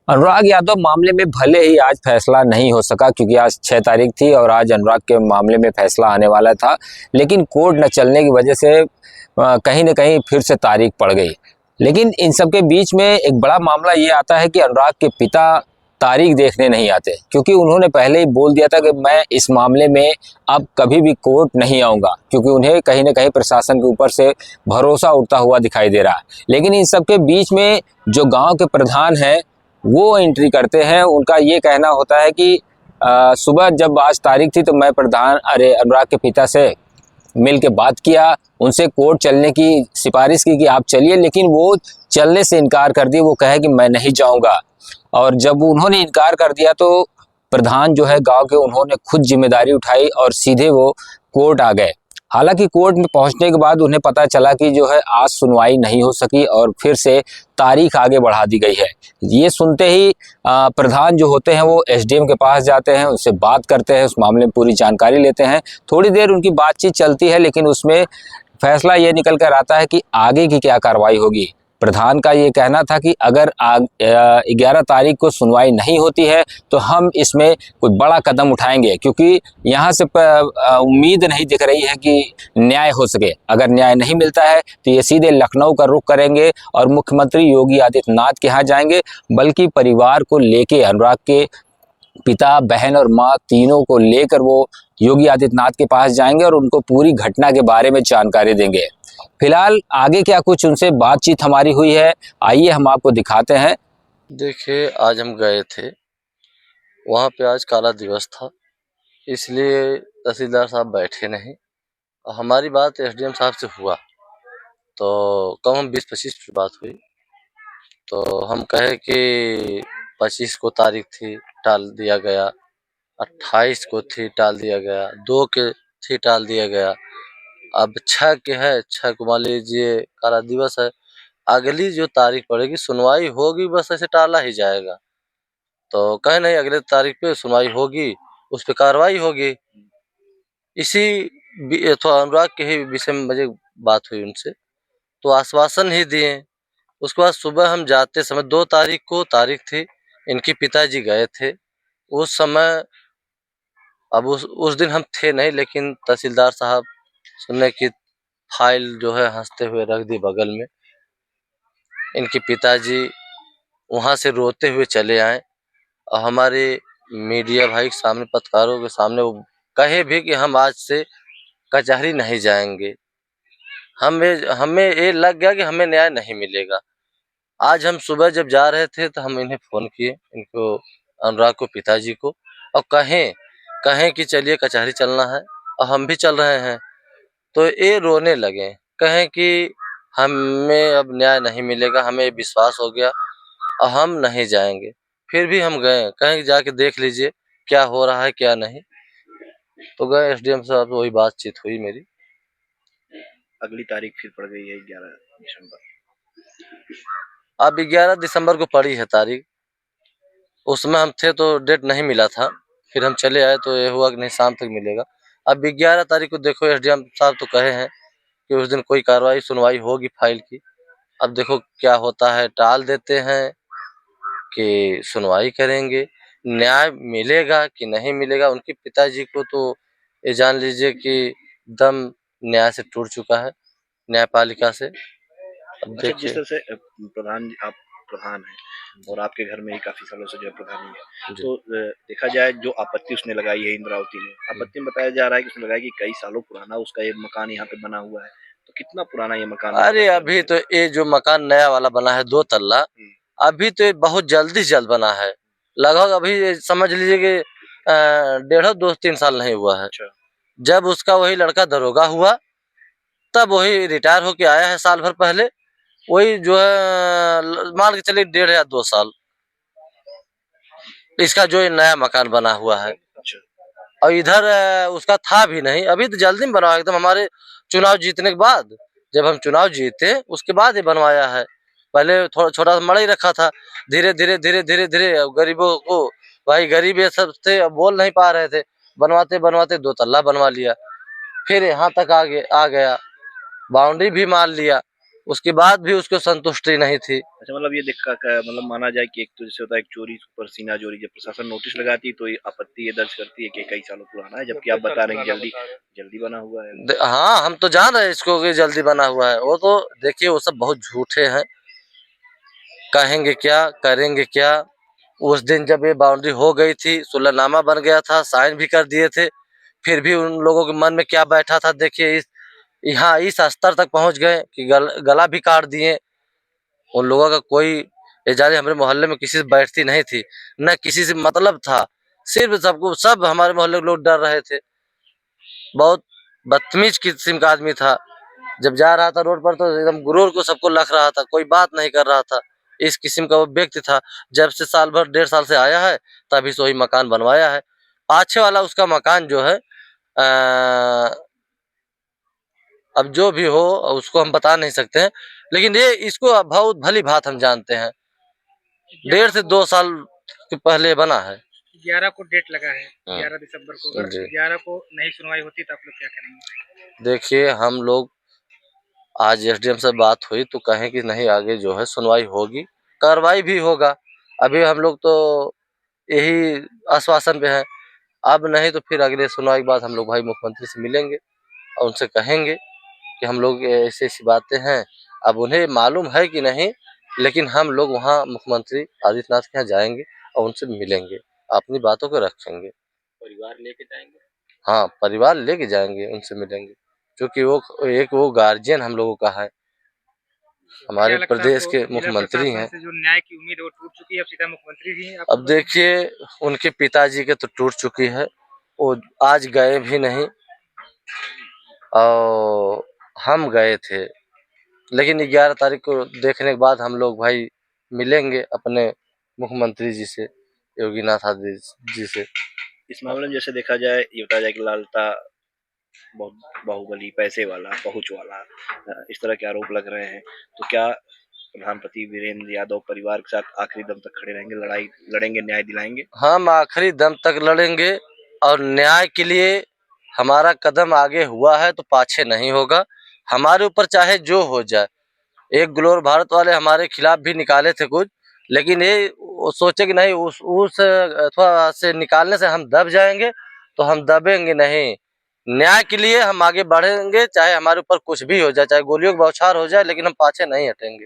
अनुराग यादव मामले में भले ही आज फैसला नहीं हो सका क्योंकि आज 6 तारीख थी और आज अनुराग के मामले में फैसला आने वाला था, लेकिन कोर्ट न चलने की वजह से कहीं न कहीं फिर से तारीख पड़ गई। लेकिन इन सब के बीच में एक बड़ा मामला ये आता है कि अनुराग के पिता तारीख देखने नहीं आते क्योंकि उन्होंने पहले ही बोल दिया था कि मैं इस मामले में अब कभी भी कोर्ट नहीं आऊँगा, क्योंकि उन्हें कहीं न कहीं प्रशासन के ऊपर से भरोसा उठता हुआ दिखाई दे रहा है। लेकिन इन सब के बीच में जो गाँव के प्रधान हैं वो एंट्री करते हैं। उनका ये कहना होता है कि सुबह जब आज तारीख थी तो मैं अनुराग के पिता से मिल के बात किया, उनसे कोर्ट चलने की सिफारिश की कि आप चलिए, लेकिन वो चलने से इनकार कर दिए। वो कहे कि मैं नहीं जाऊंगा। और जब उन्होंने इनकार कर दिया तो प्रधान जो है गांव के, उन्होंने खुद जिम्मेदारी उठाई और सीधे वो कोर्ट आ गए। हालांकि कोर्ट में पहुंचने के बाद उन्हें पता चला कि जो है आज सुनवाई नहीं हो सकी और फिर से तारीख आगे बढ़ा दी गई है। ये सुनते ही प्रधान जो होते हैं वो एसडीएम के पास जाते हैं, उनसे बात करते हैं, उस मामले में पूरी जानकारी लेते हैं। थोड़ी देर उनकी बातचीत चलती है, लेकिन उसमें फैसला ये निकल कर आता है कि आगे की क्या कार्रवाई होगी। प्रधान का ये कहना था कि अगर 11 तारीख को सुनवाई नहीं होती है तो हम इसमें कुछ बड़ा कदम उठाएंगे, क्योंकि यहाँ से उम्मीद नहीं दिख रही है कि न्याय हो सके। अगर न्याय नहीं मिलता है तो ये सीधे लखनऊ का रुख करेंगे और मुख्यमंत्री योगी आदित्यनाथ के यहाँ जाएंगे। बल्कि परिवार को लेके, अनुराग के पिता, बहन और माँ तीनों को लेकर वो योगी आदित्यनाथ के पास जाएंगे और उनको पूरी घटना के बारे में जानकारी देंगे। फिलहाल आगे क्या कुछ उनसे बातचीत हमारी हुई है, आइए हम आपको दिखाते हैं। देखिए, आज हम गए थे वहाँ पे, आज काला दिवस था, इसलिए तहसीलदार साहब बैठे नहीं। हमारी बात एसडीएम साहब से हुआ तो कम हम 20-25 की बात हुई। तो हम कहे कि 25 को तारीख थी, टाल दिया गया। 28 को थी, टाल दिया गया। 2 के थी, टाल दिया गया। अब 6 के है, 6 को मान लीजिए काला दिवस है। अगली जो तारीख पड़ेगी सुनवाई होगी, बस ऐसे टाला ही जाएगा। तो कहे नहीं, अगले तारीख पे सुनवाई होगी, उस पे कार्रवाई होगी। इसी तो अनुराग के ही विषय में मुझे बात हुई उनसे, तो आश्वासन ही दिए। उसके बाद सुबह हम जाते समय 2 तारीख को तारीख थी, इनके पिताजी गए थे उस समय। अब उस दिन हम थे नहीं, लेकिन तहसीलदार साहब सुनने की फाइल जो है हंसते हुए रख दी बगल में। इनके पिताजी वहाँ से रोते हुए चले आए और हमारे मीडिया भाई के सामने, पत्रकारों के सामने वो कहे भी कि हम आज से कचहरी नहीं जाएंगे। हमें हमें ये लग गया कि हमें न्याय नहीं मिलेगा। आज हम सुबह जब जा रहे थे तो हम इन्हें फ़ोन किए, इनको, अनुराग को, पिताजी को, और कहें कहें कि चलिए कचहरी चलना है, और हम भी चल रहे हैं। तो ये रोने लगे, कहें कि हमें अब न्याय नहीं मिलेगा, हमें विश्वास हो गया और हम नहीं जाएंगे। फिर भी हम गए, कहें कि जाके देख लीजिए क्या हो रहा है क्या नहीं। तो गए एसडीएम साहब, वही बातचीत हुई मेरी। अगली तारीख फिर पड़ गई है 11 दिसंबर। अब 11 दिसंबर को पड़ी है तारीख। उसमें हम थे तो डेट नहीं मिला था, फिर हम चले आए तो ये हुआ कि नहीं शाम तक मिलेगा। अब 11 तारीख को देखो, एसडीएम साहब तो कहे हैं कि उस दिन कोई कार्रवाई सुनवाई होगी फाइल की। अब देखो क्या होता है, टाल देते हैं कि सुनवाई करेंगे, न्याय मिलेगा कि नहीं मिलेगा। उनके पिताजी को तो ये जान लीजिए कि दम न्याय से टूट चुका है, न्यायपालिका से। अब अच्छा, जिस देखिए। तरह से आप प्रधान हैं और आपके घर में ही काफी सालों से जो है प्रधानी है, तो देखा जाए जो आपत्ति उसने लगाई है, इंद्रावती ने आपत्ति में बताया जा रहा है कि उसने लगाया कि कई सालों पुराना उसका ये मकान यहाँ पे बना हुआ है। तो कितना पुराना ये मकान है? अरे अभी तो ये जो मकान नया वाला बना है 2 तल्ला, अभी तो ये बहुत जल्दी जल्द बना है। लगभग अभी समझ लीजिए कि 1.5-2-3 साल नहीं हुआ है। अच्छा। जब उसका वही लड़का दरोगा हुआ तब वही रिटायर होके आया है साल भर पहले, वही जो है मान के चलिए 1.5 या 2 साल इसका जो ये नया मकान बना हुआ है। अच्छा। और इधर उसका था भी नहीं, अभी तो जल्दी में बनवाया, एकदम हमारे चुनाव जीतने के बाद। जब हम चुनाव जीते उसके बाद ये बनवाया है। पहले थोड़ा छोटा सा मड़ा ही रखा था। धीरे धीरे धीरे धीरे धीरे गरीबों को, भाई गरीब ये सब थे, अब बोल नहीं पा रहे थे, बनवाते बनवाते 2 तल्ला बनवा लिया। फिर यहाँ तक आ गया, बाउंड्री भी मार लिया। उसके बाद भी उसको संतुष्टि नहीं थी। अच्छा, मतलब ये देखा मतलब माना जाए कि एक तो जैसे होता है एक चोरी पर सीना चोरी, जब प्रशासन नोटिस लगाती है तो ये आपत्ति ये दर्ज करती है कि कई सालों पुराना है, जबकि आप बता रहे हैं कि जल्दी जल्दी बना हुआ है। हाँ, हम तो जान रहे हैं इसको कि जल्दी बना हुआ है। वो तो देखिए वो सब बहुत झूठे हैं, कहेंगे क्या करेंगे क्या। उस दिन जब ये बाउंड्री हो गई थी, सुलहनामा बन गया था, साइन भी कर दिए थे, फिर भी उन लोगों के मन में क्या बैठा था देखिए। यहाँ इस स्तर तक पहुंच गए कि गला भी काट दिए। उन लोगों का कोई एजाज़त हमारे मोहल्ले में किसी से बैठती नहीं थी, न किसी से मतलब था। सिर्फ सब हमारे मोहल्ले के लोग डर रहे थे। बहुत बदतमीज किस्म का आदमी था। जब जा रहा था रोड पर तो एकदम गुरूर को सबको लख रहा था, कोई बात नहीं कर रहा था। इस किस्म का वो व्यक्ति था। जब से साल भर 1.5 साल से आया है तभी से वही मकान बनवाया है। पाछे वाला उसका मकान जो है अब जो भी हो उसको हम बता नहीं सकते हैं, लेकिन ये इसको बहुत भली भांति हम जानते हैं। 1.5 से 2 साल के पहले बना है। 11 को डेट लगा है, हाँ। 11 दिसंबर को। अगर जी। 11 को नहीं सुनवाई होती तो आप लोग क्या करेंगे? देखिए हम लोग आज एसडीएम से बात हुई तो कहें कि नहीं आगे जो है सुनवाई होगी, कार्रवाई भी होगा। अभी हम लोग तो यही आश्वासन पे हैं। अब नहीं तो फिर अगले सुनवाई के बाद हम लोग भाई मुख्यमंत्री से मिलेंगे और उनसे कहेंगे कि हम लोग ऐसी ऐसी बातें हैं। अब उन्हें मालूम है कि नहीं, लेकिन हम लोग वहाँ मुख्यमंत्री आदित्यनाथ के यहाँ जाएंगे और उनसे मिलेंगे, अपनी बातों को रखेंगे। परिवार लेके जाएंगे? हाँ, परिवार लेके जाएंगे, उनसे मिलेंगे, क्योंकि वो गार्जियन हम लोगों का है, हमारे प्रदेश के मुख्यमंत्री हैं। से जो न्याय की उम्मीद है वो टूट चुकी है, अब सीधा मुख्यमंत्री ही हैं। अब देखिए उनके पिताजी के तो टूट चुकी है, वो आज गए भी नहीं और हम गए थे, लेकिन 11 तारीख को देखने के बाद हम लोग भाई मिलेंगे अपने मुख्यमंत्री जी से, योगीनाथ आदित्य जी से। इस मामले में जैसे देखा जाए, ये बताया जाए कि लालता बहुत बाहुबली, पैसे वाला, पहुंच वाला, इस तरह के आरोप लग रहे हैं। तो क्या प्रधानमंत्री वीरेंद्र यादव परिवार के साथ आखिरी दम तक खड़े रहेंगे, लड़ाई लड़ेंगे, न्याय दिलाएंगे? हम आखिरी दम तक लड़ेंगे और न्याय के लिए हमारा कदम आगे हुआ है तो पाछे नहीं होगा। हमारे ऊपर चाहे जो हो जाए। एक ग्लोर भारत वाले हमारे खिलाफ भी निकाले थे कुछ, लेकिन ये वो सोचे कि नहीं उस थोड़ा से निकालने से हम दब जाएंगे, तो हम दबेंगे नहीं। न्याय के लिए हम आगे बढ़ेंगे, चाहे हमारे ऊपर कुछ भी हो जाए, चाहे गोलियों की बौछार हो जाए, लेकिन हम पाछे नहीं हटेंगे।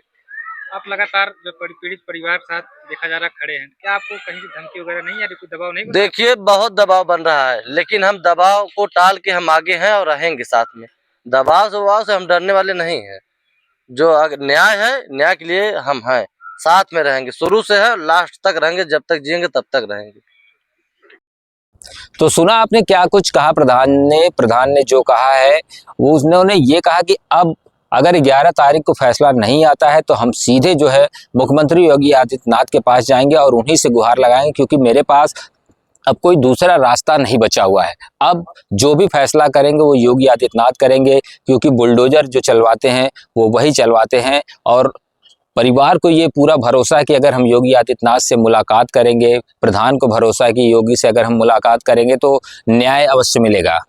आप लगातार जो पीड़ित परिवार के साथ देखा जा रहा खड़े हैं, क्या आपको कहीं से धमकी वगैरह नहीं आ रही, कोई दबाव नहीं बन रहा? देखिए बहुत दबाव बन रहा है, लेकिन हम दबाव को टाल के हम आगे हैं और रहेंगे साथ में। दबाव से हम डरने वाले नहीं हैं। जो न्याय है, न्याय के लिए हम हैं, साथ में रहेंगे, शुरू से है लास्ट तक रहेंगे, जब तक जिएंगे तब तक रहेंगे। तो सुना आपने क्या कुछ कहा प्रधान ने जो कहा है, वो उन्होंने ये कहा कि अब अगर 11 तारीख को फैसला नहीं आता है तो हम सीधे जो है मुख्यमंत्री योगी आदित्यनाथ के पास जाएंगे और उन्हीं से गुहार लगाएंगे, क्योंकि मेरे पास अब कोई दूसरा रास्ता नहीं बचा हुआ है। अब जो भी फैसला करेंगे वो योगी आदित्यनाथ करेंगे, क्योंकि बुलडोजर जो चलवाते हैं वो वही चलवाते हैं। और परिवार को ये पूरा भरोसा है कि अगर हम योगी आदित्यनाथ से मुलाकात करेंगे, प्रधान को भरोसा है कि योगी से अगर हम मुलाकात करेंगे तो न्याय अवश्य मिलेगा।